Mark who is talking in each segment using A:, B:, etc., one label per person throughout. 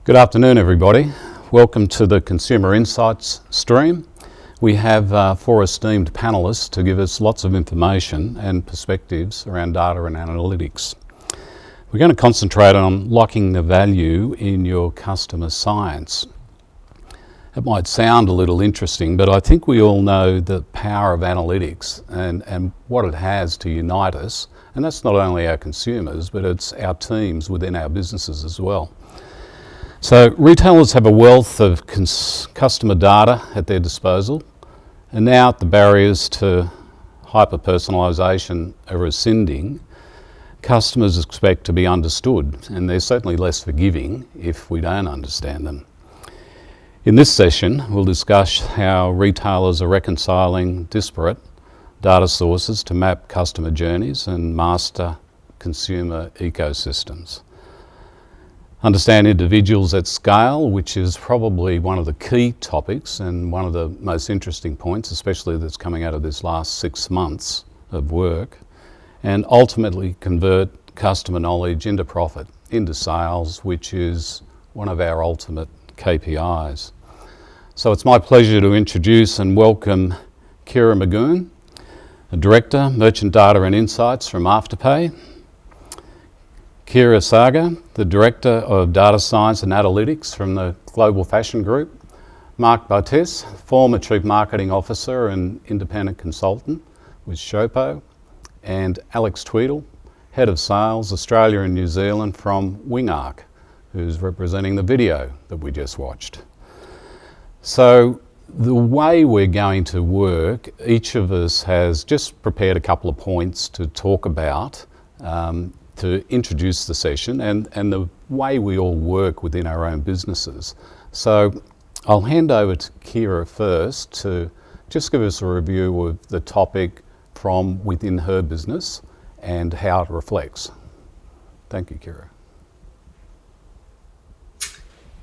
A: Good afternoon, everybody. Welcome to the Consumer Insights stream. We have 4 esteemed panellists to give us lots of information and perspectives around data and analytics. We're going to concentrate on unlocking the value in your customer science. It might sound a little interesting, but I think we all know the power of analytics and what it has to unite us. And that's not only our consumers, but it's our teams within our businesses as well. So retailers have a wealth of customer data at their disposal, and now the barriers to hyper-personalisation are ascending. Customers expect to be understood, and they're certainly less forgiving if we don't understand them. In this session, we'll discuss how retailers are reconciling disparate data sources to map customer journeys and master consumer ecosystems. Understand individuals at scale, which is probably one of the key topics and one of the most interesting points, especially that's coming out of this last 6 months of work, and ultimately convert customer knowledge into profit, into sales, which is one of our ultimate KPIs. So it's my pleasure to introduce and welcome Kshira Saagar, a Director, Merchant Data and Insights from Afterpay. Kshira Saagar, the Director of Data Science and Analytics from the Global Fashion Group. Mark Bartes, former Chief Marketing Officer and Independent Consultant with Shopo. And Alex Tweedle, Head of Sales, Australia and New Zealand from WingArc, who's representing the video that we just watched. So the way we're going to work, each of us has just prepared a couple of points to talk about to introduce the session and the way we all work within our own businesses. So I'll hand over to Kshira first to just give us a review of the topic from within her business and how it reflects. Thank you, Kshira.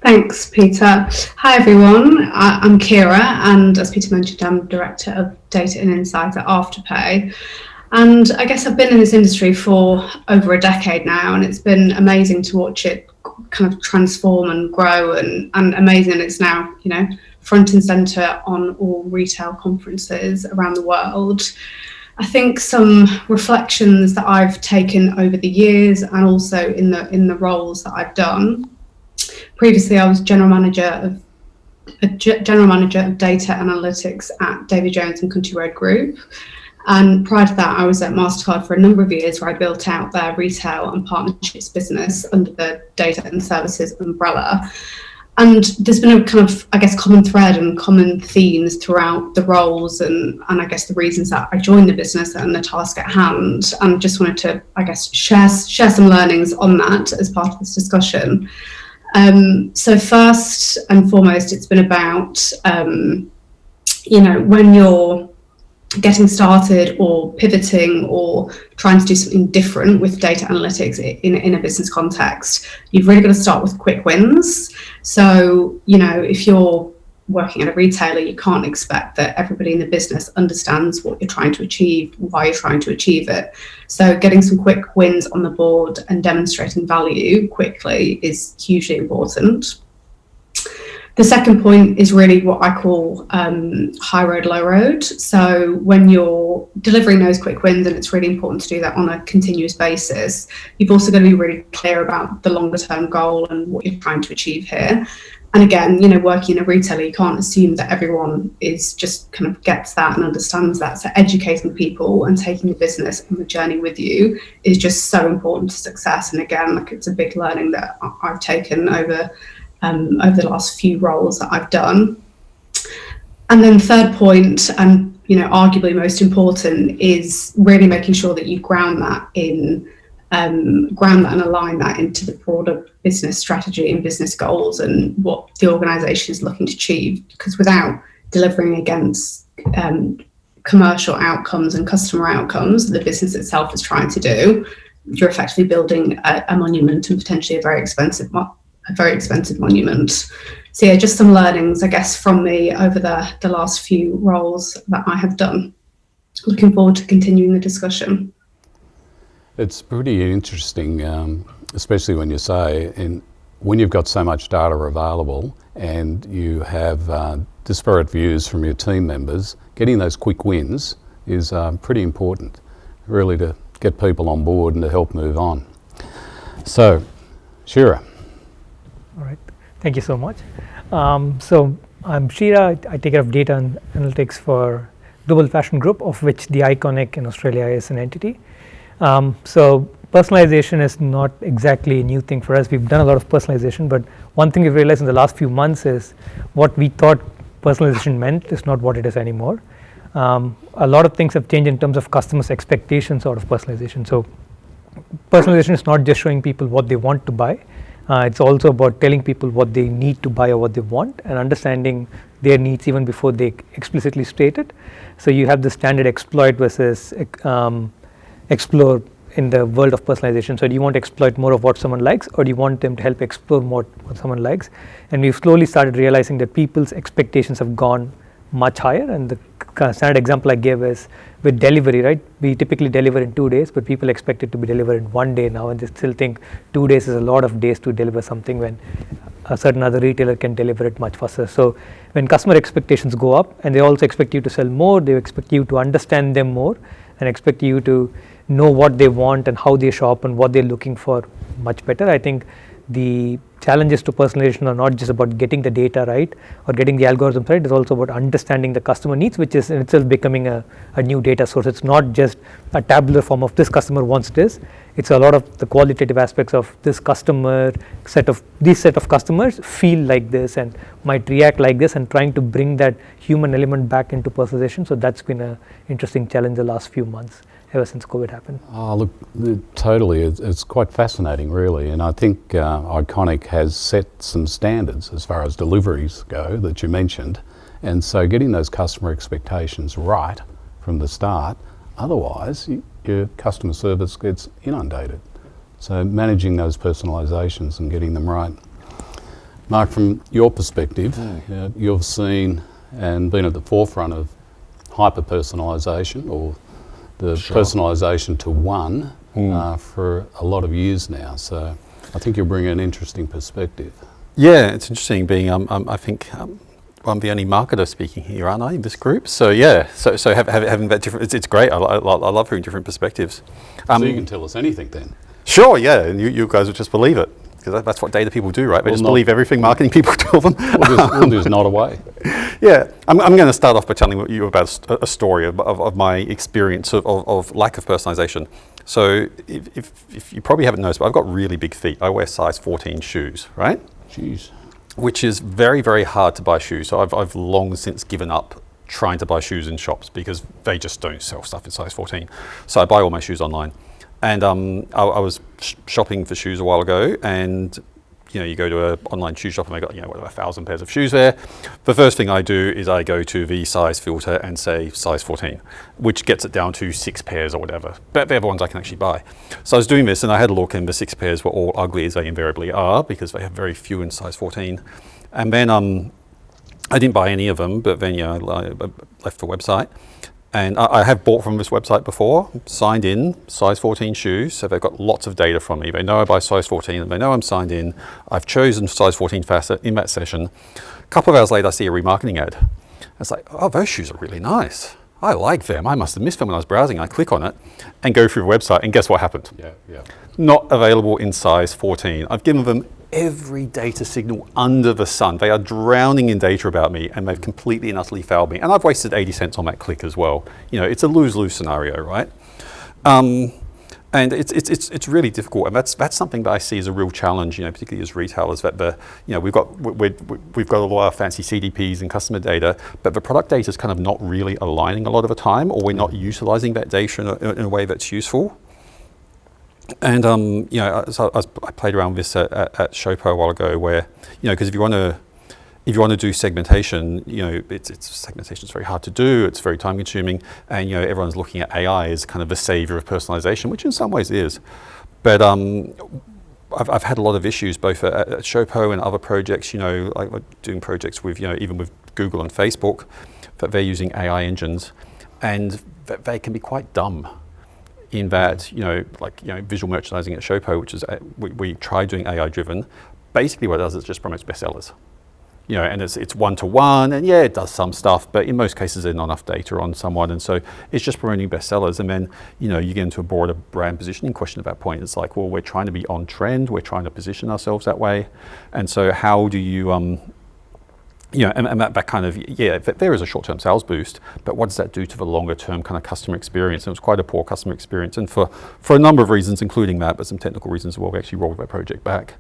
B: Thanks, Peter. Hi, everyone. I'm Kshira, and as Peter mentioned, I'm Director of Data and Insight at Afterpay. And I guess I've been in this industry for over a decade now, and it's been amazing to watch it kind of transform and grow and amazing. It's now, front and centre on all retail conferences around the world. I think some reflections that I've taken over the years and also in the roles that I've done. Previously, I was General Manager of Data Analytics at David Jones and Country Road Group. And prior to that, I was at MasterCard for a number of years where I built out their retail and partnerships business under the data and services umbrella. And there's been a kind of, common thread and common themes throughout the roles and I guess the reasons that I joined the business and the task at hand. And just wanted to, share some learnings on that as part of this discussion. So first and foremost, it's been about, when you're getting started or pivoting or trying to do something different with data analytics in a business context, you've really got to start with quick wins. So, if you're working at a retailer, you can't expect that everybody in the business understands what you're trying to achieve, why you're trying to achieve it. So getting some quick wins on the board and demonstrating value quickly is hugely important. The second point is really what I call high road, low road. So when you're delivering those quick wins, and it's really important to do that on a continuous basis, you've also got to be really clear about the longer term goal and what you're trying to achieve here. And again, working in a retailer, you can't assume that everyone is just kind of gets that and understands that. So educating people and taking the business on the journey with you is just so important to success. And again, it's a big learning that I've taken over the last few roles that I've done. And then third point, and arguably most important, is really making sure that you ground that and align that into the broader business strategy and business goals and what the organisation is looking to achieve. Because without delivering against commercial outcomes and customer outcomes the business itself is trying to do, you're effectively building a monument and potentially a very expensive monument. So yeah, just some learnings, from me over the last few roles that I have done. Looking forward to continuing the discussion.
A: It's pretty interesting, especially when you say, when you've got so much data available and you have disparate views from your team members, getting those quick wins is pretty important, really, to get people on board and to help move on. So, Kshira.
C: All right, thank you so much. So I'm Kshira. I take care of data and analytics for Global Fashion Group, of which the Iconic in Australia is an entity. So personalization is not exactly a new thing for us. We've done a lot of personalization, but one thing we've realized in the last few months is what we thought personalization meant is not what it is anymore. A lot of things have changed in terms of customers' expectations out of personalization. So personalization is not just showing people what they want to buy. It's also about telling people what they need to buy or what they want and understanding their needs even before they explicitly state it. So you have the standard exploit versus explore in the world of personalization. So do you want to exploit more of what someone likes, or do you want them to help explore more what someone likes? And we've slowly started realizing that people's expectations have gone much higher, and the standard example I gave is with delivery, right? We typically deliver in 2 days, but people expect it to be delivered in 1 day now, and they still think 2 days is a lot of days to deliver something when a certain other retailer can deliver it much faster. So when customer expectations go up, and they also expect you to sell more, they expect you to understand them more, and expect you to know what they want and how they shop and what they're looking for much better. I think the challenges to personalization are not just about getting the data right or getting the algorithms right, it's also about understanding the customer needs, which is in itself becoming a new data source. It's not just a tabular form of this customer wants this, it's a lot of the qualitative aspects of this customer set of customers feel like this and might react like this, and trying to bring that human element back into personalization. So that's been an interesting challenge the last few months, ever since COVID happened.
A: Oh, look, totally. It's quite fascinating, really. And I think Iconic has set some standards as far as deliveries go that you mentioned. And so getting those customer expectations right from the start, otherwise your customer service gets inundated. So managing those personalisations and getting them right. Mark, from your perspective, you've seen and been at the forefront of hyper-personalisation, or the personalisation to one for a lot of years now. So I think you'll bring an interesting perspective.
D: Yeah, it's interesting being, I think I'm the only marketer speaking here, aren't I, in this group? So yeah, so having that different, it's great. I love hearing different perspectives.
A: So you can tell us anything then.
D: Sure, yeah, and you guys would just believe it, because that's what data people do, right? They just believe everything marketing people tell them.
A: We'll just nod away.
D: Yeah, I'm going to start off by telling you about a story of my experience of lack of personalization. So if you probably haven't noticed, but I've got really big feet. I wear size 14 shoes, right?
A: Jeez.
D: Which is very, very hard to buy shoes. So I've long since given up trying to buy shoes in shops because they just don't sell stuff in size 14. So I buy all my shoes online. And I was shopping for shoes a while ago, and you go to an online shoe shop and they got 1,000 pairs of shoes there. The first thing I do is I go to the size filter and say size 14, which gets it down to 6 pairs or whatever. But they're the ones I can actually buy. So I was doing this and I had a look, and the 6 pairs were all ugly, as they invariably are, because they have very few in size 14. And then I didn't buy any of them, but then I left the website. And I have bought from this website before, signed in, size 14 shoes, so they've got lots of data from me. They know I buy size 14, and they know I'm signed in. I've chosen size 14 facet in that session. A couple of hours later, I see a remarketing ad. It's like, oh, those shoes are really nice. I like them. I must have missed them when I was browsing. I click on it and go through the website, and guess what happened?
A: Yeah.
D: Not available in size 14. I've given them every data signal under the sun. They are drowning in data about me, and they've completely and utterly failed me. And I've wasted 80 cents on that click as well. It's a lose-lose scenario, right? And it's really difficult, and that's something that I see as a real challenge, particularly as retailers. That we've got a lot of fancy CDPs and customer data, but the product data is kind of not really aligning a lot of the time, or we're not utilizing that data in a way that's useful. And so I played around with this at Showpo a while ago, where because if you want to do segmentation, segmentation is very hard to do. It's very time consuming, and everyone's looking at AI as kind of the savior of personalization, which in some ways is. But I've had a lot of issues both at Showpo and other projects. Like doing projects with even with Google and Facebook, that they're using AI engines, and that they can be quite dumb. In that, visual merchandising at Showpo, which is we try doing AI driven, basically what it does is just promotes bestsellers. You know, and it's one-to-one, and yeah, it does some stuff, but in most cases there's not enough data on someone, and so it's just promoting bestsellers. And then, you know, you get into a broader brand positioning question at that point. It's like, well, we're trying to be on trend, we're trying to position ourselves that way, and so how do you, you know, and that kind of, yeah, there is a short-term sales boost, but what does that do to the longer-term kind of customer experience? And it was quite a poor customer experience, and for a number of reasons, including that, but some technical reasons as well, we actually rolled that project back.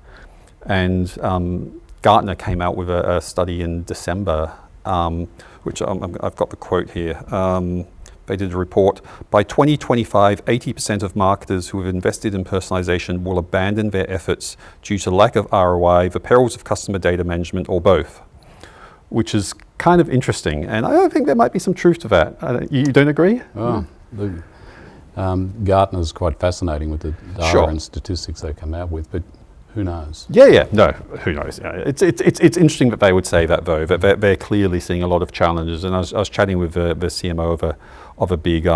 D: And Gartner came out with a study in December, which I've got the quote here. They did a report. By 2025, 80% of marketers who have invested in personalization will abandon their efforts due to lack of ROI, the perils of customer data management, or both, which is kind of interesting. And I think there might be some truth to that. You don't agree?
A: Oh, Gartner's quite fascinating with the data
D: Sure.
A: and statistics they come out with, but who knows?
D: Yeah, no, who knows? Yeah, it's interesting that they would say that, though, that they're clearly seeing a lot of challenges. And I was chatting with the CMO of a big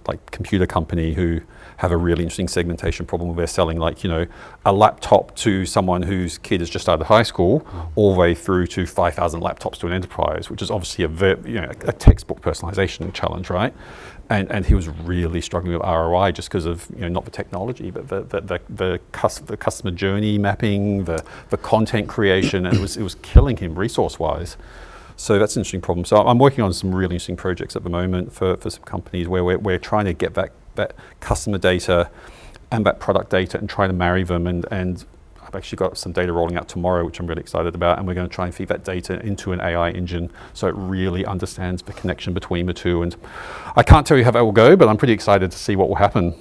D: like computer company who have a really interesting segmentation problem where they're selling, like, you know, a laptop to someone whose kid is just out of high school, all the way through to 5,000 laptops to an enterprise, which is obviously a textbook personalization challenge, right? And he was really struggling with ROI just because of, you know, not the technology, but the customer journey mapping, the content creation, and it was killing him resource-wise. So that's an interesting problem. So I'm working on some really interesting projects at the moment for some companies where we're trying to get that customer data and that product data and trying to marry them. And I've actually got some data rolling out tomorrow, which I'm really excited about. And we're going to try and feed that data into an AI engine so it really understands the connection between the two. And I can't tell you how that will go, but I'm pretty excited to see what will happen.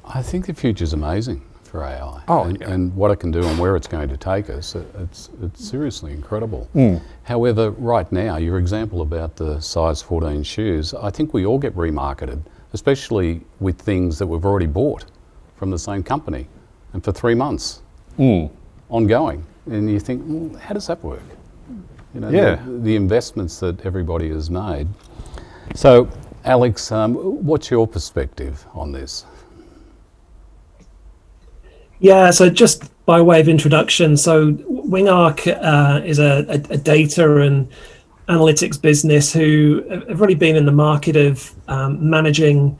A: I think the future's amazing for AI.
D: Oh,
A: and,
D: yeah.
A: and what it can do and where it's going to take us. It's seriously incredible. However, right now, your example about the size 14 shoes, I think we all get remarketed, especially with things that we've already bought from the same company, and for 3 months, ongoing. And you think, how does that work? You know,
D: Yeah.
A: the investments that everybody has made. So, Alex, what's your perspective on this?
E: Yeah, so just by way of introduction, so WingArc is a data and analytics business who have really been in the market of managing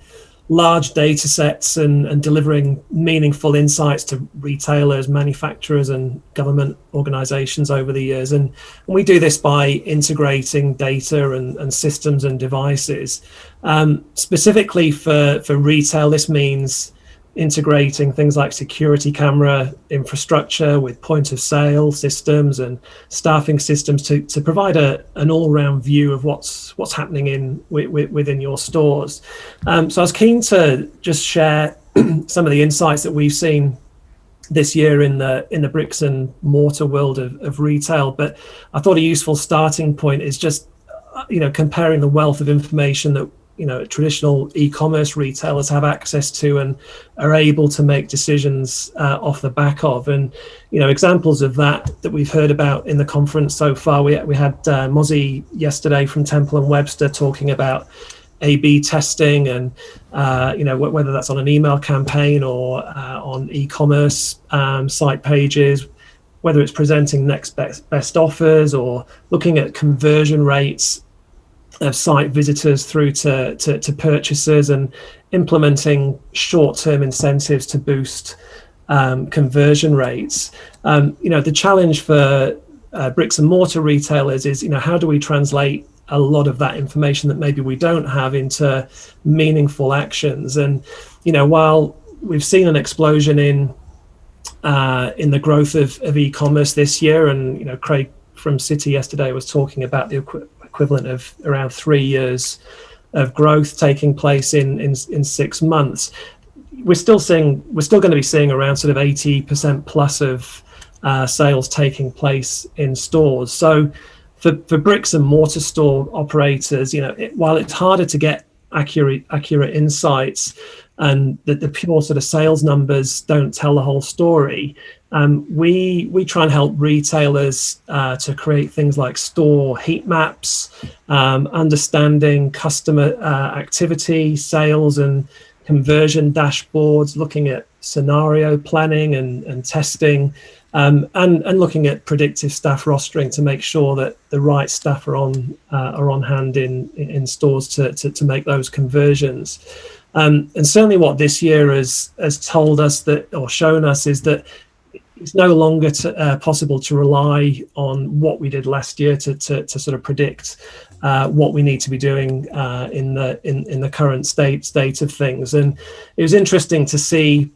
E: large data sets and delivering meaningful insights to retailers, manufacturers, and government organizations over the years. And we do this by integrating data and systems and devices. Specifically for retail, this means integrating things like security camera infrastructure with point of sale systems and staffing systems to provide an all-round view of what's happening within your stores. So I was keen to just share some of the insights that we've seen this year in the bricks and mortar world of retail. But I thought a useful starting point is just comparing the wealth of information that traditional e-commerce retailers have access to and are able to make decisions off the back of. And examples of that we've heard about in the conference so far, we had Mozzie yesterday from Temple and Webster talking about A/B testing and whether that's on an email campaign or on e-commerce site pages, whether it's presenting next best offers or looking at conversion rates of site visitors through to purchasers and implementing short-term incentives to boost conversion rates. The challenge for bricks and mortar retailers is, how do we translate a lot of that information that maybe we don't have into meaningful actions? And, while we've seen an explosion in the growth of e-commerce this year, and, Craig from Citi yesterday was talking about the equivalent of around 3 years of growth taking place in 6 months. We're still going to be seeing around sort of 80% plus of sales taking place in stores. So for bricks and mortar store operators, while it's harder to get accurate insights and the pure sort of sales numbers don't tell the whole story, we try and help retailers to create things like store heat maps, understanding customer activity, sales and conversion dashboards, looking at scenario planning and testing and looking at predictive staff rostering to make sure that the right staff are on hand in stores to make those conversions. And certainly what this year has told us that, or shown us, is that it's no longer possible to rely on what we did last year to sort of predict what we need to be doing in the current state of things. And it was interesting to see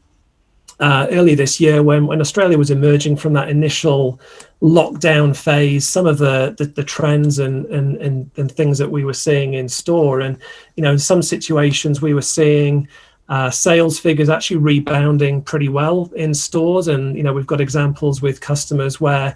E: earlier this year when Australia was emerging from that initial lockdown phase, some of the trends and things that we were seeing in store. And, you know, in some situations we were seeing sales figures actually rebounding pretty well in stores. And, you know, we've got examples with customers where,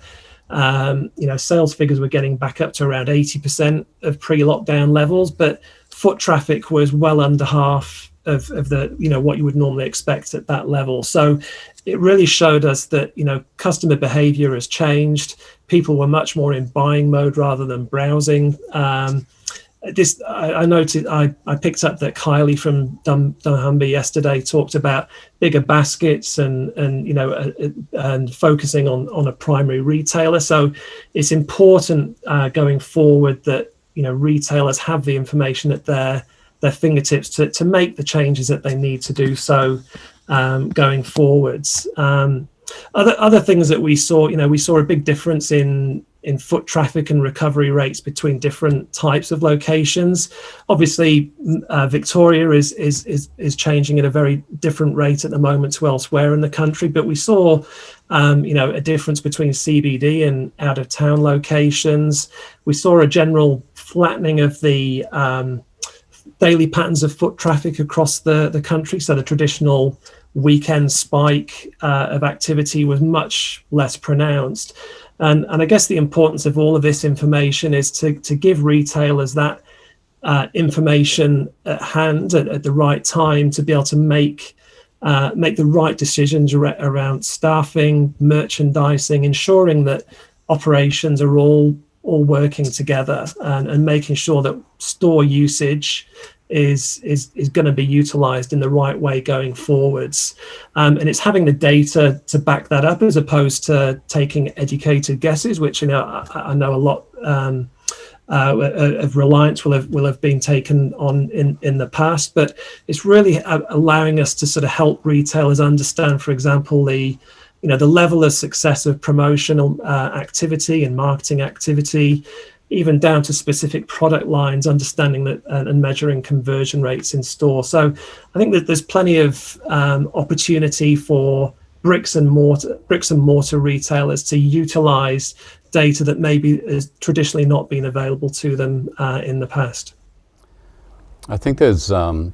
E: you know, sales figures were getting back up to around 80% of pre-lockdown levels, but foot traffic was well under half of the, you know, what you would normally expect at that level. So it really showed us that, you know, customer behavior has changed. People were much more in buying mode rather than browsing. I noted, I picked up that Kylie from dunnhumby yesterday talked about bigger baskets and you know, and focusing on a primary retailer. So it's important going forward that, you know, retailers have the information at their fingertips to make the changes that they need to do so going forwards. Other things that we saw, you know, we saw a big difference in foot traffic and recovery rates between different types of locations. Obviously, Victoria is changing at a very different rate at the moment to elsewhere in the country, but we saw you know, a difference between CBD and out of town locations. We saw a general flattening of the daily patterns of foot traffic across the country. So the traditional weekend spike of activity was much less pronounced. And I guess the importance of all of this information is to give retailers that information at hand at the right time to be able to make the right decisions around staffing, merchandising, ensuring that operations are all working together, and making sure that store usage is going to be utilized in the right way going forwards. And it's having the data to back that up as opposed to taking educated guesses, which, you know, I know a lot of reliance will have been taken on in the past, but it's really allowing us to sort of help retailers understand, for example, the level of success of promotional activity and marketing activity, even down to specific product lines, understanding that and measuring conversion rates in store. So I think that there's plenty of opportunity for bricks and mortar retailers to utilize data that maybe has traditionally not been available to them in the past.
A: I think there's some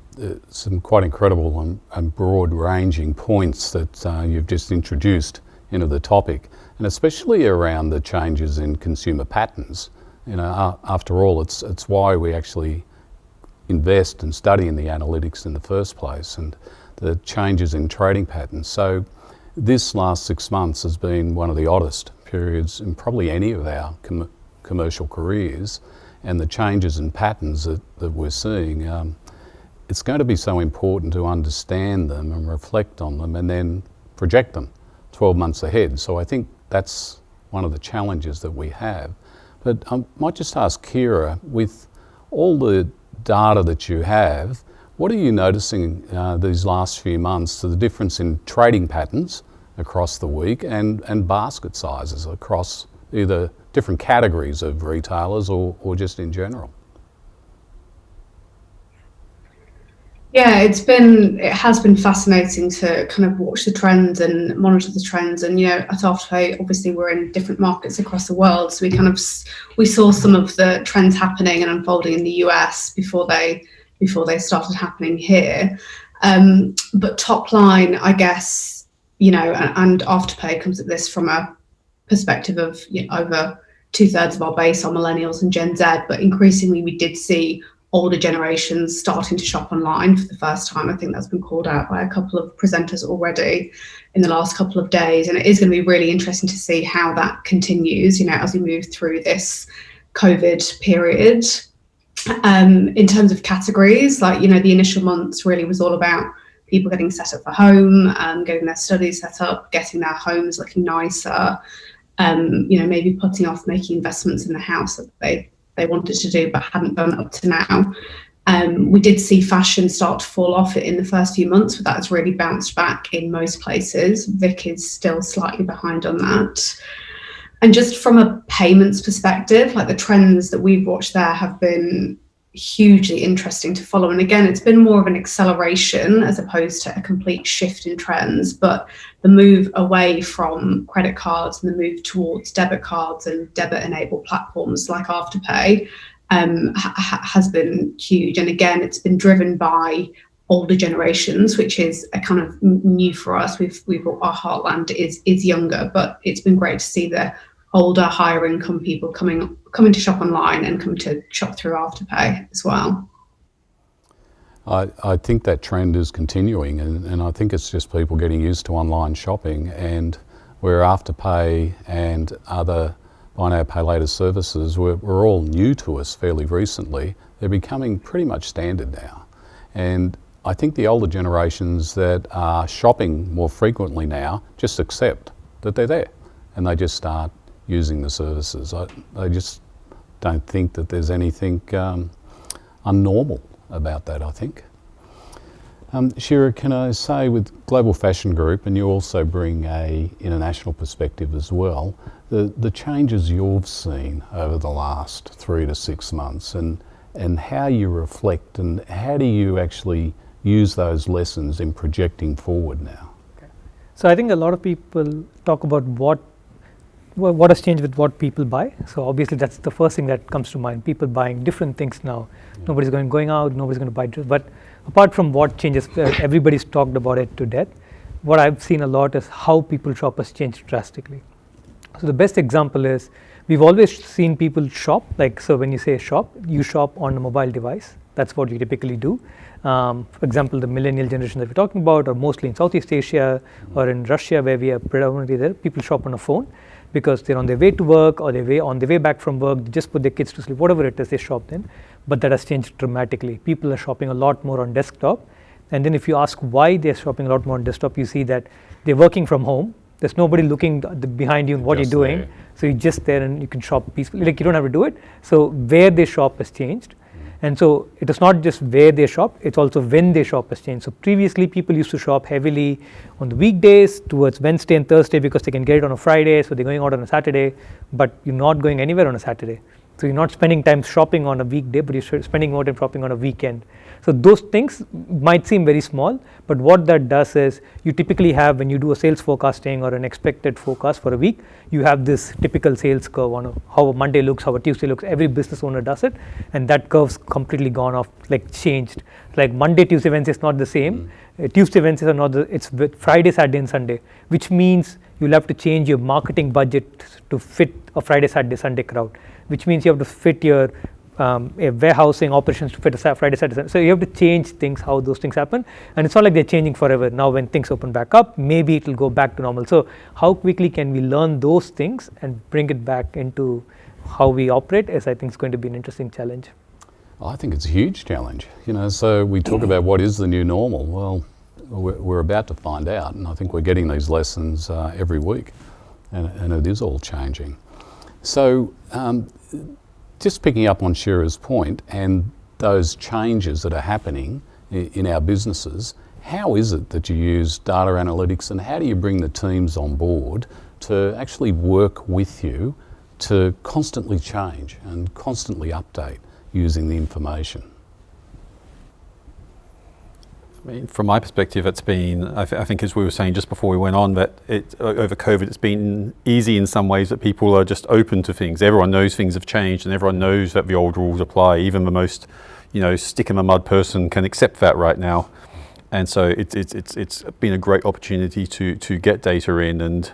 A: quite incredible and broad-ranging points that you've just introduced into the topic, and especially around the changes in consumer patterns. You know, after all, it's why we actually invest and study in the analytics in the first place, and the changes in trading patterns. So this last 6 months has been one of the oddest periods in probably any of our commercial careers, and the changes in patterns that we're seeing, it's going to be so important to understand them and reflect on them and then project them 12 months ahead. So I think that's one of the challenges that we have. But I might just ask Kshira, with all the data that you have, what are you noticing these last few months to the difference in trading patterns across the week and basket sizes across either different categories of retailers or just in general?
B: Yeah, it has been fascinating to kind of watch the trends and monitor the trends. And, you know, at Afterpay, obviously we're in different markets across the world, so we saw some of the trends happening and unfolding in the US before they started happening here. But top line, I guess, you know, and Afterpay comes at this from a perspective of, you know, over 2/3 of our base are millennials and Gen Z, but increasingly we did see older generations starting to shop online for the first time. I think that's been called out by a couple of presenters already in the last couple of days, and it is going to be really interesting to see how that continues, you know, as we move through this COVID period. In terms of categories, like, you know, the initial months really was all about people getting set up for home, getting their studies set up, getting their homes looking nicer, maybe putting off making investments in the house that they wanted to do but hadn't done up to now. We did see fashion start to fall off in the first few months, but that has really bounced back in most places. Vic is still slightly behind on that. And just from a payments perspective, like the trends that we've watched there have been hugely interesting to follow. And again, it's been more of an acceleration as opposed to a complete shift in trends, but the move away from credit cards and the move towards debit cards and debit enabled platforms like Afterpay has been huge. And again, it's been driven by older generations, which is a kind of new for us. Our heartland is younger, but it's been great to see the older, higher income people coming to shop online and come to shop through Afterpay as well.
A: I think that trend is continuing, and I think it's just people getting used to online shopping, and where Afterpay and other buy now, pay later services were all new to us fairly recently. They're becoming pretty much standard now. And I think the older generations that are shopping more frequently now just accept that they're there and they just start using the services. I just don't think that there's anything unnormal about that, I think. Kshira, can I say with Global Fashion Group, and you also bring a international perspective as well, the changes you've seen over the last 3 to 6 months and how you reflect and how do you actually use those lessons in projecting forward now?
C: Okay. So I think a lot of people talk about what has changed with what people buy. So obviously that's the first thing that comes to mind, people buying different things now. Yeah. Nobody's going out, nobody's going to buy dress. But apart from what changes, everybody's talked about it to death. What I've seen a lot is how people shop has changed drastically. So the best example is we've always seen people shop, so when you say shop, you shop on a mobile device. That's what you typically do. For example, the millennial generation that we're talking about, or mostly in Southeast Asia or in Russia where we are predominantly there, people shop on a phone because they're on their way to work or on their way back from work, they just put their kids to sleep, whatever it is, they shop then. But that has changed dramatically. People are shopping a lot more on desktop. And then if you ask why they're shopping a lot more on desktop, you see that they're working from home. There's nobody looking behind you and what you're doing. There. So you're just there and you can shop peacefully. You don't have to do it. So where they shop has changed. And so it is not just where they shop, it's also when they shop has changed. So previously people used to shop heavily on the weekdays towards Wednesday and Thursday because they can get it on a Friday, so they're going out on a Saturday, but you're not going anywhere on a Saturday. So you're not spending time shopping on a weekday, but you're spending more time shopping on a weekend. So those things might seem very small, but what that does is you typically have, when you do a sales forecasting or an expected forecast for a week, you have this typical sales curve on how a Monday looks, how a Tuesday looks. Every business owner does it, and that curve's completely gone off, changed. Like Monday, Tuesday, Wednesday is not the same. Tuesday, Wednesdays are not it's Friday, Saturday, and Sunday, which means you'll have to change your marketing budget to fit a Friday, Saturday, Sunday crowd, which means you have to fit your warehousing operations to fit a Friday, Saturday, Sunday. So you have to change things, how those things happen. And it's not like they're changing forever. Now when things open back up, maybe it will go back to normal. So how quickly can we learn those things and bring it back into how we operate is, I think, is going to be an interesting challenge.
A: I think it's a huge challenge. So we talk about what is the new normal. Well, we're about to find out, and I think we're getting these lessons every week, and it is all changing. So just picking up on Kshira's point and those changes that are happening in our businesses, how is it that you use data analytics and how do you bring the teams on board to actually work with you to constantly change and constantly update using the information?
D: I mean, from my perspective, it's been, I think as we were saying just before we went on, that over COVID, it's been easy in some ways that people are just open to things. Everyone knows things have changed and everyone knows that the old rules apply. Even the most, stick in the mud person can accept that right now. And so it's been a great opportunity to get data in. And,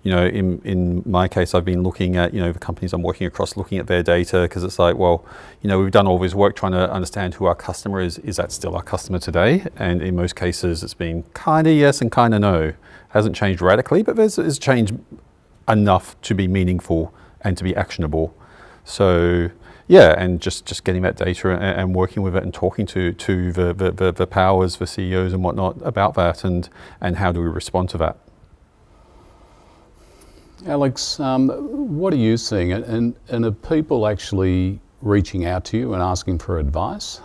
D: in my case, I've been looking at, the companies I'm working across, looking at their data, because it's like, well, we've done all this work trying to understand who our customer is. Is that still our customer today? And in most cases, it's been kind of yes and kind of no. Hasn't changed radically, but there's changed enough to be meaningful and to be actionable. So, Yeah, and just getting that data and working with it and talking to the powers, the CEOs and whatnot about that, and how do we respond to that.
A: Alex, what are you seeing, and are people actually reaching out to you and asking for advice?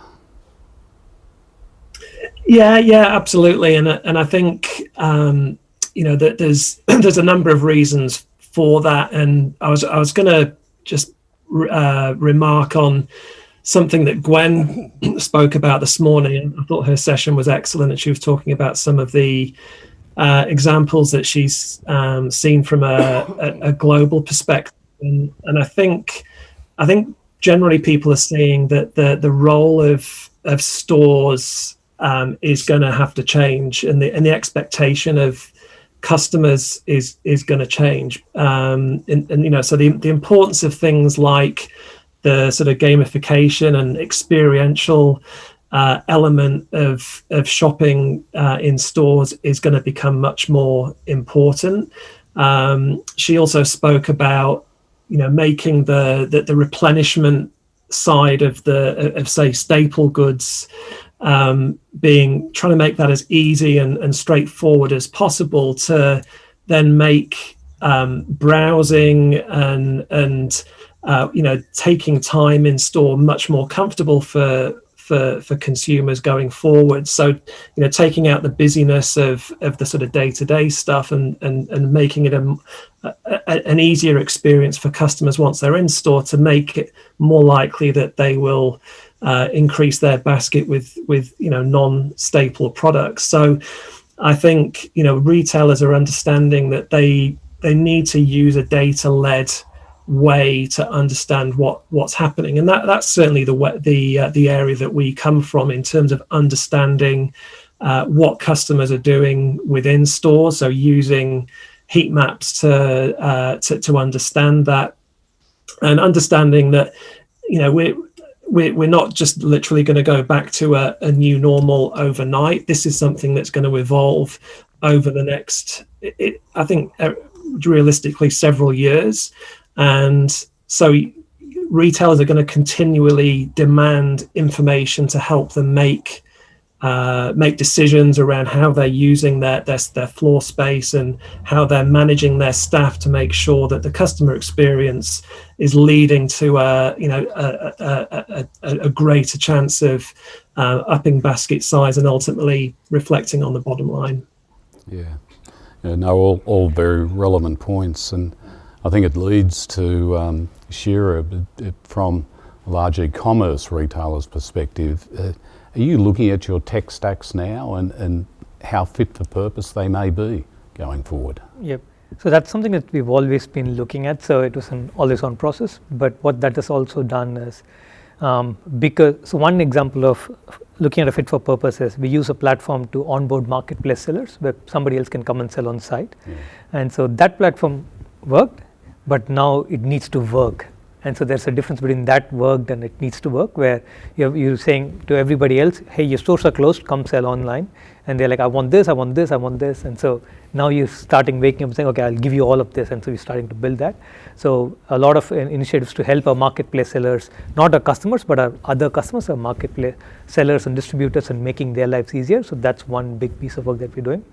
E: Yeah, absolutely, and I think that there's a number of reasons for that, and I was going to just remark on something that Gwen spoke about this morning. I thought her session was excellent, and she was talking about some of the examples that she's seen from a global perspective, and I think generally people are seeing that the role of stores is going to have to change, and the expectation of customers is going to change, and so the importance of things like the sort of gamification and experiential element of shopping in stores is going to become much more important. She also spoke about making the replenishment side of say staple goods, trying to make that as easy and straightforward as possible, to then make browsing and taking time in store much more comfortable for consumers going forward. So taking out the busyness of the sort of day-to-day stuff and making it an easier experience for customers once they're in store, to make it more likely that they will increase their basket with non-staple products. So I think retailers are understanding that they need to use a data-led way to understand what's happening, and that's certainly the area that we come from in terms of understanding what customers are doing within stores. So using heat maps to understand that, and understanding that we're not just literally going to go back to a new normal overnight. This is something that's going to evolve over the next, I think, realistically several years. And so retailers are going to continually demand information to help them make decisions around how they're using their floor space and how they're managing their staff to make sure that the customer experience is leading to a greater chance of upping basket size and ultimately reflecting on the bottom line.
A: Yeah, no, all very relevant points, and I think it leads to Kshira, from a large e-commerce retailer's perspective. Are you looking at your tech stacks now and how fit for purpose they may be going forward?
C: Yep. So that's something that we've always been looking at. So it was an always-on process. But what that has also done is, so one example of looking at a fit for purpose is we use a platform to onboard marketplace sellers where somebody else can come and sell on site. Yeah. And so that platform worked, but now it needs to work. And so there's a difference between that worked and it needs to work, where you're saying to everybody else, hey, your stores are closed, come sell online. And they're like, I want this, I want this, I want this. And so now you're starting waking up and saying, okay, I'll give you all of this. And so you're starting to build that. So a lot of initiatives to help our marketplace sellers, not our customers, but our other customers, our marketplace sellers and distributors, and making their lives easier. So that's one big piece of work that we're doing.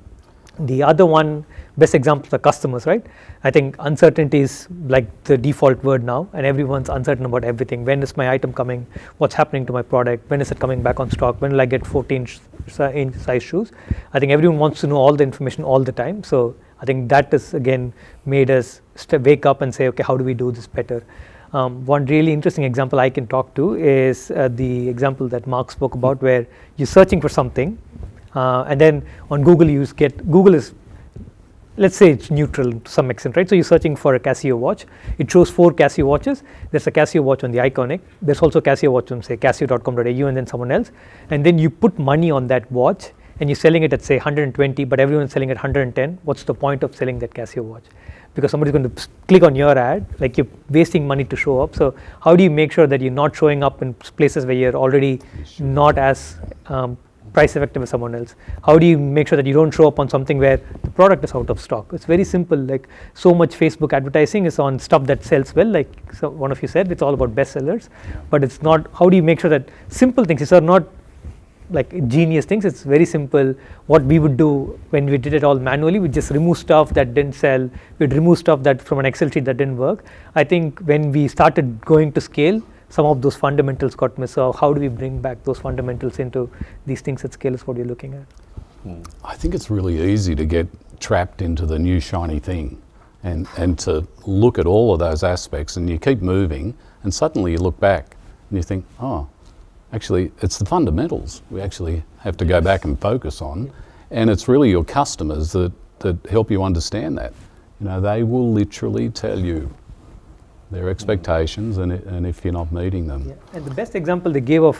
C: The other one, best example, the customers, right? I think uncertainty is like the default word now, and everyone's uncertain about everything. When is my item coming? What's happening to my product? When is it coming back on stock? When will I get 14-inch size shoes? I think everyone wants to know all the information all the time. So I think that has again made us wake up and say, okay, how do we do this better? One really interesting example I can talk to is the example that Mark spoke about, where you're searching for something. And then on Google, Google is, let's say it's neutral to some extent, right? So you're searching for a Casio watch. It shows 4 Casio watches. There's a Casio watch on the Iconic. There's also a Casio watch on, say, casio.com.au, and then someone else. And then you put money on that watch, and you're selling it at, say, 120, but everyone's selling at 110. What's the point of selling that Casio watch? Because somebody's going to click on your ad, like you're wasting money to show up. So how do you make sure that you're not showing up in places where you're already not as price effective as someone else? How do you make sure that you don't show up on something where the product is out of stock? It's very simple. Like, so much Facebook advertising is on stuff that sells well, like one of you said, it's all about bestsellers, but it's not. How do you make sure that simple things, these are not like genius things, it's very simple. What we would do when we did it all manually, we just remove stuff that didn't sell, we'd remove stuff that from an Excel sheet that didn't work. I think when we started going to scale, some of those fundamentals got missed. So how do we bring back those fundamentals into these things at scale is what you're looking at.
A: I think it's really easy to get trapped into the new shiny thing and to look at all of those aspects, and you keep moving, and suddenly you look back and you think, oh, actually, it's the fundamentals we actually have to go back and focus on, and it's really your customers that help you understand that. You know, they will literally tell you their expectations, and if you're not meeting them.
C: Yeah. And the best example they gave of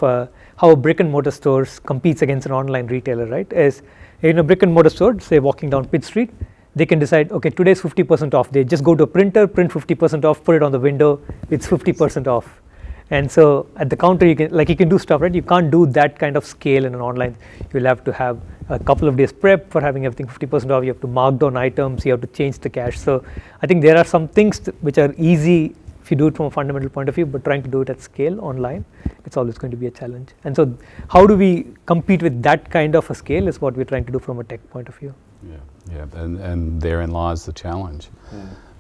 C: how a brick and mortar store competes against an online retailer, right, is in a brick and mortar store, say walking down Pitt Street, they can decide, okay, today's 50% off. They just go to a printer, print 50% off, put it on the window, it's 50% off. And so at the counter, you can do stuff, right? You can't do that kind of scale in an online. You'll have to have a couple of days prep for having everything 50% off. You have to mark down items. You have to change the cash. So I think there are some things which are easy if you do it from a fundamental point of view, but trying to do it at scale online, it's always going to be a challenge. And so how do we compete with that kind of a scale is what we're trying to do from a tech point of view.
A: Yeah, and therein lies the challenge.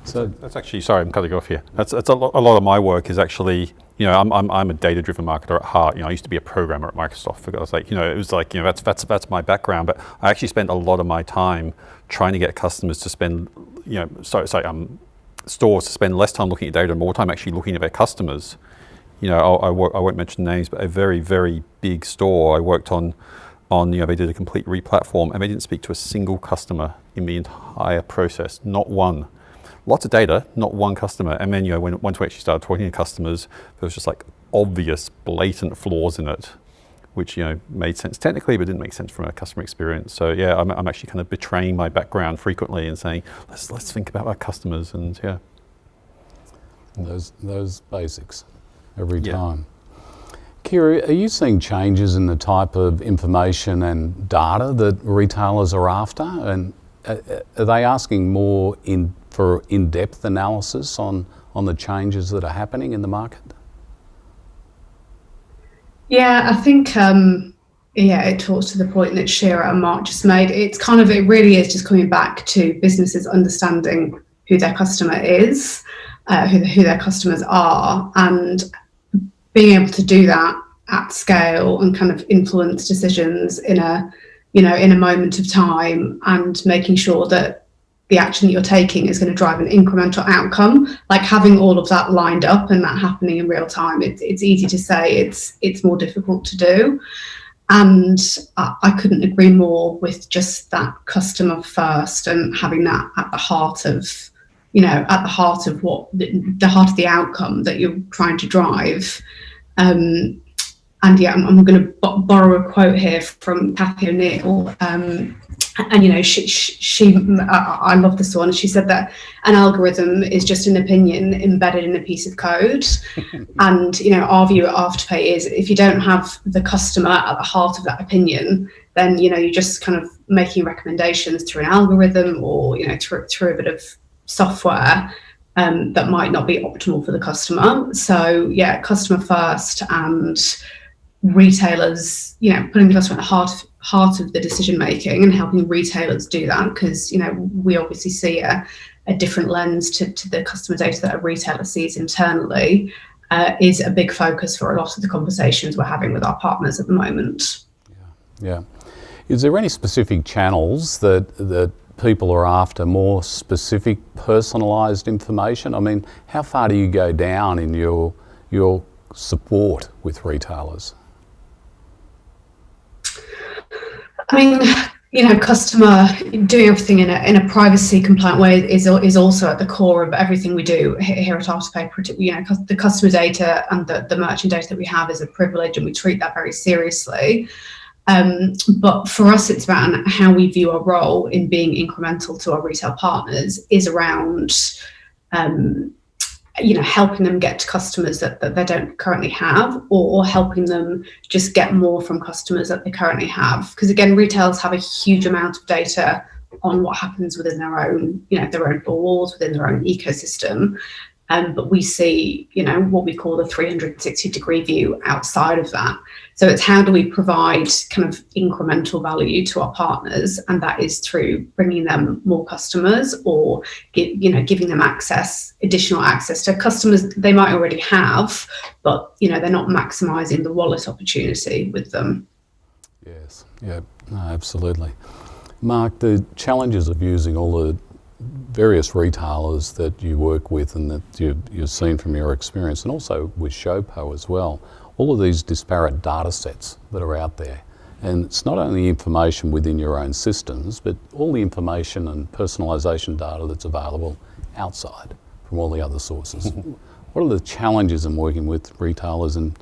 D: So that's actually, sorry, I'm cutting off here. That's a lot of my work is actually, you know, I'm a data-driven marketer at heart. You know, I used to be a programmer at Microsoft. For God's sake, you know, it was like, you know, that's my background. But I actually spent a lot of my time trying to get customers to spend, you know, stores to spend less time looking at data and more time actually looking at their customers. You know, I won't mention names, but a very, very big store I worked on, you know, they did a complete re-platform and they didn't speak to a single customer in the entire process, not one. Lots of data, not one customer. And then, you know, once we actually started talking to customers, there was just like obvious, blatant flaws in it, which, you know, made sense technically, but didn't make sense from a customer experience. So yeah, I'm actually kind of betraying my background frequently and saying, let's think about our customers, and yeah.
A: Those basics every time. Kira, are you seeing changes in the type of information and data that retailers are after? And are they asking more for in-depth analysis on the changes that are happening in the market?
B: Yeah, I think it talks to the point that Kshira and Mark just made. It really is just coming back to businesses understanding who their customer is, who their customers are, and being able to do that at scale and kind of influence decisions in a moment of time, and making sure that the action that you're taking is going to drive an incremental outcome. Like having all of that lined up and that happening in real time, it's easy to say, it's more difficult to do. And I couldn't agree more with just that customer first and having that at the heart of, at the heart of the heart of the outcome that you're trying to drive. And yeah, I'm going to borrow a quote here from Cathy O'Neill. And she I love this one. She said that an algorithm is just an opinion embedded in a piece of code. And our view at Afterpay is, if you don't have the customer at the heart of that opinion, then you're just kind of making recommendations through an algorithm or through a bit of software that might not be optimal for the customer. So yeah, customer first, and retailers, putting the customer at the heart of the decision making and helping retailers do that, because we obviously see a different lens to the customer data that a retailer sees internally, is a big focus for a lot of the conversations we're having with our partners at the moment.
A: Yeah. Is there any specific channels that people are after, more specific personalised information? I mean, how far do you go down in your support with retailers?
B: I mean, customer doing everything in a privacy compliant way is also at the core of everything we do here at Afterpay. The customer data and the merchant data that we have is a privilege, and we treat that very seriously. But for us, it's about how we view our role in being incremental to our retail partners is around helping them get to customers that they don't currently have, or helping them just get more from customers that they currently have. Because again, retailers have a huge amount of data on what happens within their own four walls, within their own ecosystem. But we see, what we call the 360-degree view outside of that. So it's how do we provide kind of incremental value to our partners, and that is through bringing them more customers, or giving them additional access to customers they might already have, but they're not maximising the wallet opportunity with them.
A: Yes, yeah, no, absolutely. Mark, the challenges of using all the various retailers that you work with and that you've seen from your experience, and also with Showpo as well, all of these disparate data sets that are out there. And it's not only information within your own systems, but all the information and personalisation data that's available outside from all the other sources. What are the challenges in working with retailers and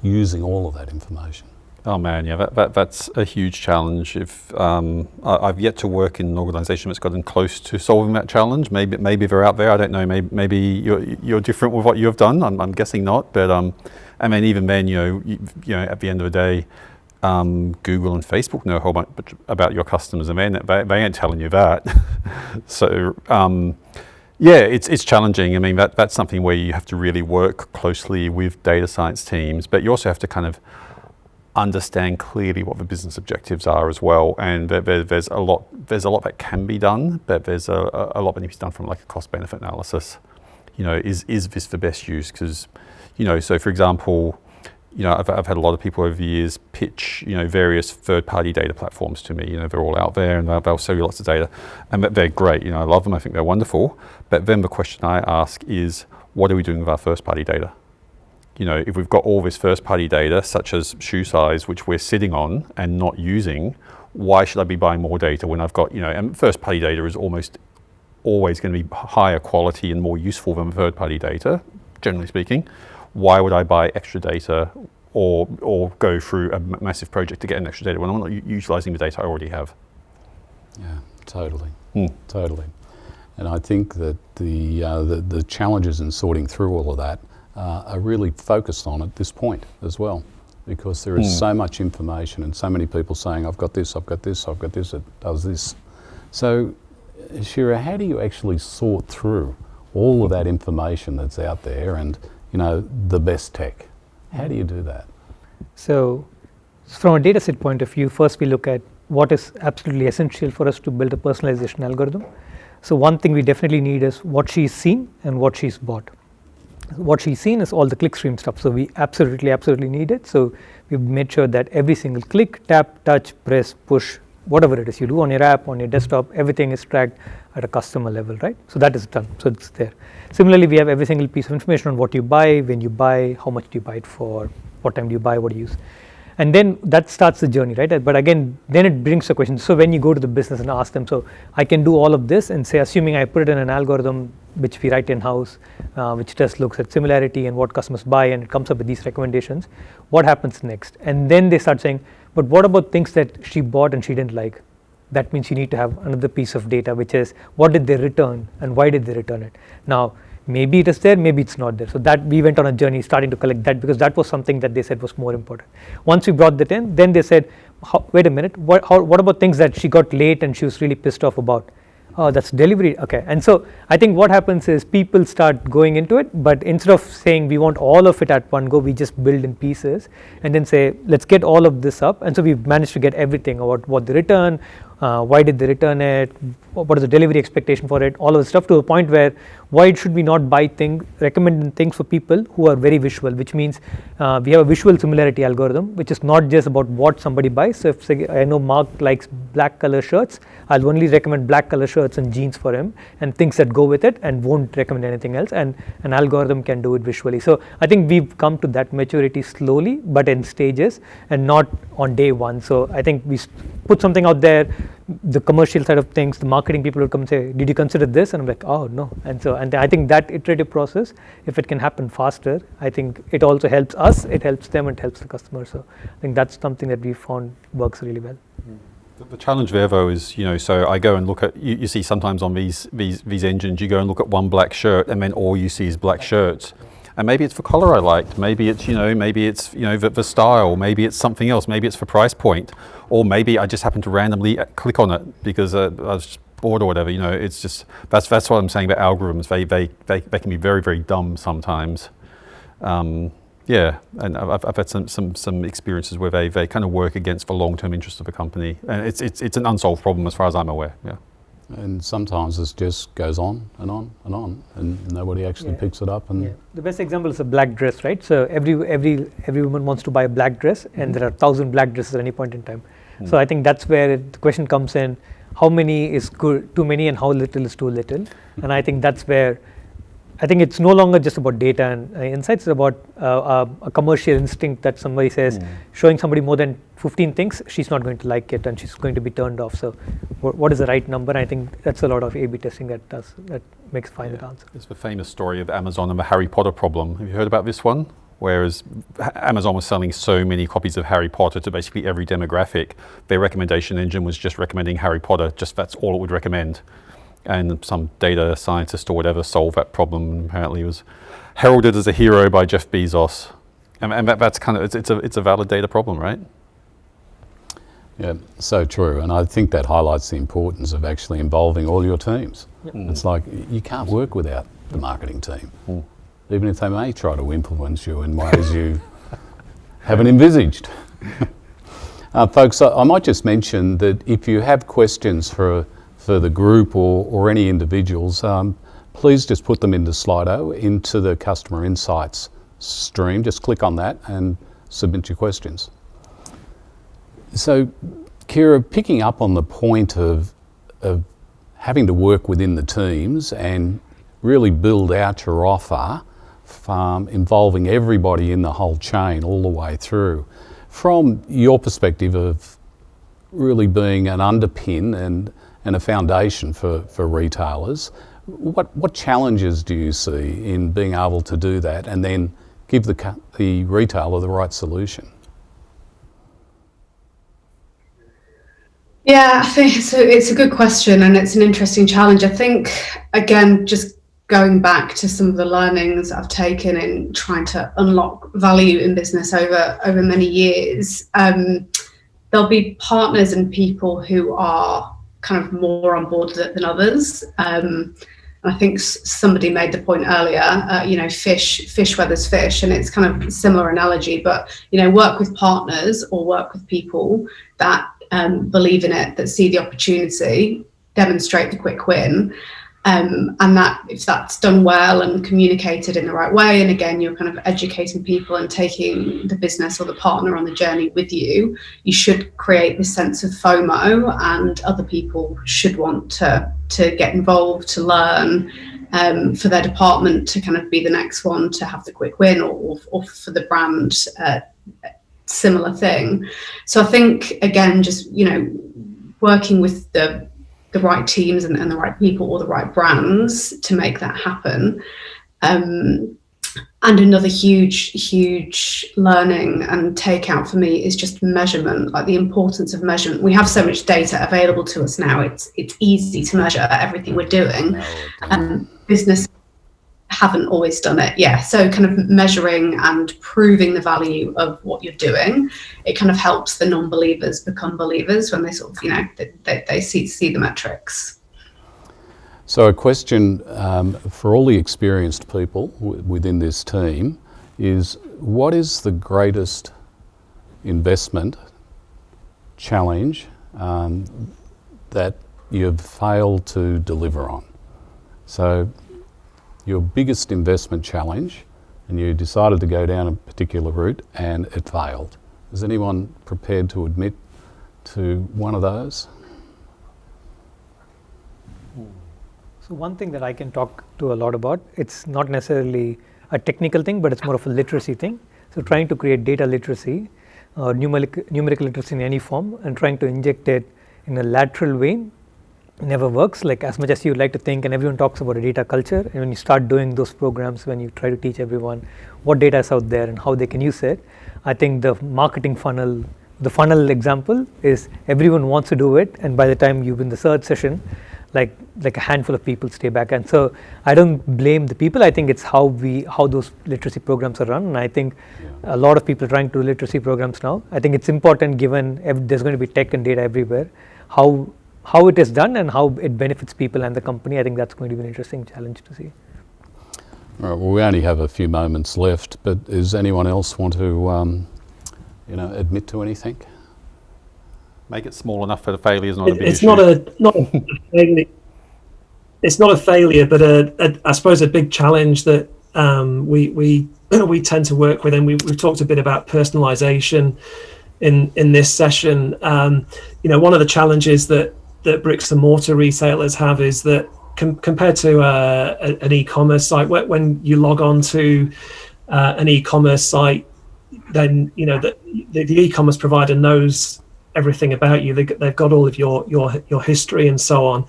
A: using all of that information?
D: Oh man, yeah, that's a huge challenge. If I've yet to work in an organisation that's gotten close to solving that challenge. Maybe they're out there. I don't know. Maybe you're different with what you have done. I'm guessing not. But I mean, even then, at the end of the day, Google and Facebook know a whole bunch about your customers, and they ain't telling you that. So yeah, it's challenging. I mean, that's something where you have to really work closely with data science teams, but you also have to kind of understand clearly what the business objectives are as well. And there's a lot that can be done, but there's a lot that needs to be done from like a cost benefit analysis. Is this the best use? Because, so for example, I've had a lot of people over the years pitch, various third-party data platforms to me. They're all out there and they'll sell you lots of data, and they're great. I love them. I think they're wonderful. But then the question I ask is, what are we doing with our first-party data? If we've got all this first-party data, such as shoe size, which we're sitting on and not using, why should I be buying more data when I've got, and first-party data is almost always going to be higher quality and more useful than third-party data, generally speaking. Why would I buy extra data or go through a massive project to get an extra data when I'm not utilising the data I already have?
A: Yeah, totally, totally. And I think that the challenges in sorting through all of that are really focused on at this point as well, because there is so much information and so many people saying, I've got this, I've got this, I've got this, it does this. So, Kshira, how do you actually sort through all of that information that's out there and, the best tech? How do you do that?
C: So, from a data set point of view, first we look at what is absolutely essential for us to build a personalization algorithm. So one thing we definitely need is what she's seen and what she's bought. What she's seen is all the clickstream stuff, so we absolutely need it. So we've made sure that every single click, tap, touch, press, push, whatever it is you do on your app, on your desktop, everything is tracked at a customer level, right? So that is done, so it's there. Similarly, we have every single piece of information on what you buy, when you buy, how much do you buy it for, what time do you buy, what do you use. And then that starts the journey, right? But again, then it brings the question. So when you go to the business and ask them, so I can do all of this and say, assuming I put it in an algorithm which we write in-house, which just looks at similarity and what customers buy, and it comes up with these recommendations, what happens next? And then they start saying, but what about things that she bought and she didn't like? That means you need to have another piece of data, which is what did they return and why did they return it? Now, maybe it is there, maybe it's not there. So that we went on a journey starting to collect that, because that was something that they said was more important. Once we brought that in, then they said, wait a minute, what about things that she got late and she was really pissed off about? Oh, that's delivery, okay. And so I think what happens is people start going into it, but instead of saying we want all of it at one go, we just build in pieces and then say, let's get all of this up. And so we've managed to get everything about what they return, why did they return it, what is the delivery expectation for it, all of the stuff, to a point where why should we not buy things, recommend things for people who are very visual, which means we have a visual similarity algorithm, which is not just about what somebody buys. So if say, I know Mark likes black color shirts, I'll only recommend black color shirts and jeans for him and things that go with it, and won't recommend anything else, and an algorithm can do it visually. So I think we've come to that maturity slowly, but in stages and not on day one. So I think we put something out there, the commercial side of things, the marketing people will come and say, did you consider this? And I'm like, oh no. And I think that iterative process, if it can happen faster, I think it also helps us, it helps them, it helps the customer. So I think that's something that we found works really well.
D: The challenge there, though, is, so I go and look at, you see sometimes on these engines, you go and look at one black shirt and then all you see is black shirts. And maybe it's the color I liked, maybe it's, the style, maybe it's something else, maybe it's the price point, or maybe I just happen to randomly click on it because I was just bored or whatever. It's just, that's what I'm saying about algorithms. They can be very, very dumb sometimes. Yeah, and I've had some experiences where they kind of work against the long-term interest of the company, and it's an unsolved problem as far as I'm aware. Yeah,
A: And sometimes it just goes on and on and on, and nobody actually picks it up. And
C: the best example is a black dress, right? So every woman wants to buy a black dress, and there are 1,000 black dresses at any point in time. So I think that's where the question comes in: how many is too many, and how little is too little? And I think that's where I think it's no longer just about data and insights. It's about a commercial instinct that somebody says, showing somebody more than 15 things, she's not going to like it and she's going to be turned off. So what is the right number? I think that's a lot of A/B testing that makes find the answer.
D: It's the famous story of Amazon and the Harry Potter problem. Have you heard about this one? Whereas Amazon was selling so many copies of Harry Potter to basically every demographic, their recommendation engine was just recommending Harry Potter, just that's all it would recommend. And some data scientist or whatever solved that problem, and apparently was heralded as a hero by Jeff Bezos. And that's kind of, it's a valid data problem, right?
A: yeah, so true. And I think that highlights the importance of actually involving all your teams. It's like you can't work without the marketing team, even if they may try to influence you in ways you haven't envisaged. Folks, I might just mention that if you have questions for the group or any individuals, please just put them into Slido, into the Customer Insights stream. Just click on that and submit your questions. So, Kira, picking up on the point of having to work within the teams and really build out your offer, involving everybody in the whole chain all the way through, from your perspective of really being an underpin and a foundation for retailers, what challenges do you see in being able to do that and then give the retailer the right solution?
B: Yeah, I think it's a good question and it's an interesting challenge. I think, again, just going back to some of the learnings I've taken in trying to unlock value in business over many years, there'll be partners and people who are kind of more on board than others. I think somebody made the point earlier, fish where there's fish, and it's kind of a similar analogy, but, work with partners or work with people that believe in it, that see the opportunity, demonstrate the quick win. And that if that's done well and communicated in the right way, and again, you're kind of educating people and taking the business or the partner on the journey with you, you should create this sense of FOMO, and other people should want to get involved, to learn, for their department to kind of be the next one to have the quick win, or for the brand, similar thing. So I think, again, just, working with the right teams and the right people or the right brands to make that happen. And another huge learning and takeout for me is just measurement, like the importance of measurement. We have so much data available to us now. It's easy to measure everything we're doing. Business haven't always done it. Yeah. So kind of measuring and proving the value of what you're doing, it kind of helps the non-believers become believers when they sort of, they see the metrics.
A: So a question for all the experienced people within this team is, what is the greatest investment challenge that you've failed to deliver on? So your biggest investment challenge, and you decided to go down a particular route and it failed. Is anyone prepared to admit to one of those?
C: So one thing that I can talk to a lot about, it's not necessarily a technical thing, but it's more of a literacy thing. So trying to create data literacy, numerical literacy in any form, and trying to inject it in a lateral way never works, like as much as you like to think, and everyone talks about a data culture. And when you start doing those programs, when you try to teach everyone what data is out there and how they can use it, I think the marketing funnel the funnel example is everyone wants to do it, and by the time you've in the third session, like a handful of people stay back. And so I don't blame the people. I think it's how those literacy programs are run. And I think a lot of people are trying to do literacy programs now. I think it's important, given there's going to be tech and data everywhere, how it is done and how it benefits people and the company. I think that's going to be an interesting challenge to see.
A: All right, well, we only have a few moments left, but does anyone else want to admit to anything?
D: Make it small enough for the failure is not a big
E: It's
D: issue.
E: not a failure. It's not a failure, but I suppose a big challenge that we tend to work with, and we've talked a bit about personalisation in this session. One of the challenges that bricks and mortar retailers have is that compared to an e-commerce site, when you log on to an e-commerce site, then the e-commerce provider knows everything about you. They've got all of your history and so on.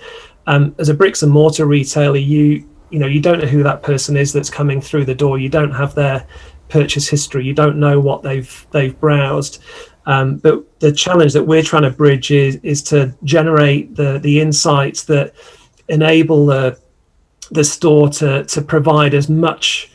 E: As a bricks and mortar retailer, you don't know who that person is that's coming through the door. You don't have their purchase history. You don't know what they've browsed. But the challenge that we're trying to bridge is to generate the insights that enable the store to provide as much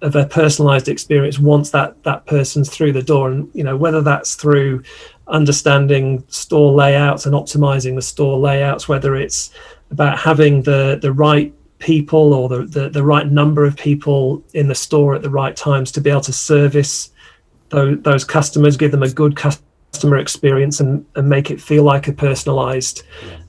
E: of a personalized experience once that person's through the door. And whether that's through understanding store layouts and optimizing the store layouts, whether it's about having the right people or the right number of people in the store at the right times to be able to service those customers, give them a good customer experience and make it feel like a personalized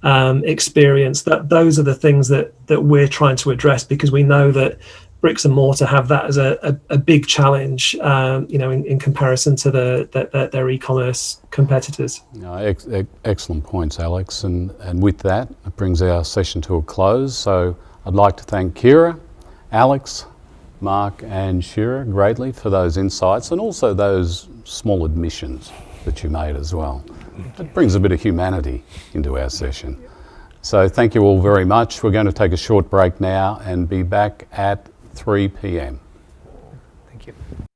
E: experience. Those are the things that we're trying to address, because we know that bricks and mortar have that as a big challenge, in comparison to their e-commerce competitors.
A: Excellent points, Alex. And with that, it brings our session to a close. So I'd like to thank Kshira, Alex, Mark and Kshira greatly for those insights, and also those small admissions that you made as well. It brings a bit of humanity into our session. So thank you all very much. We're going to take a short break now and be back at 3 p.m.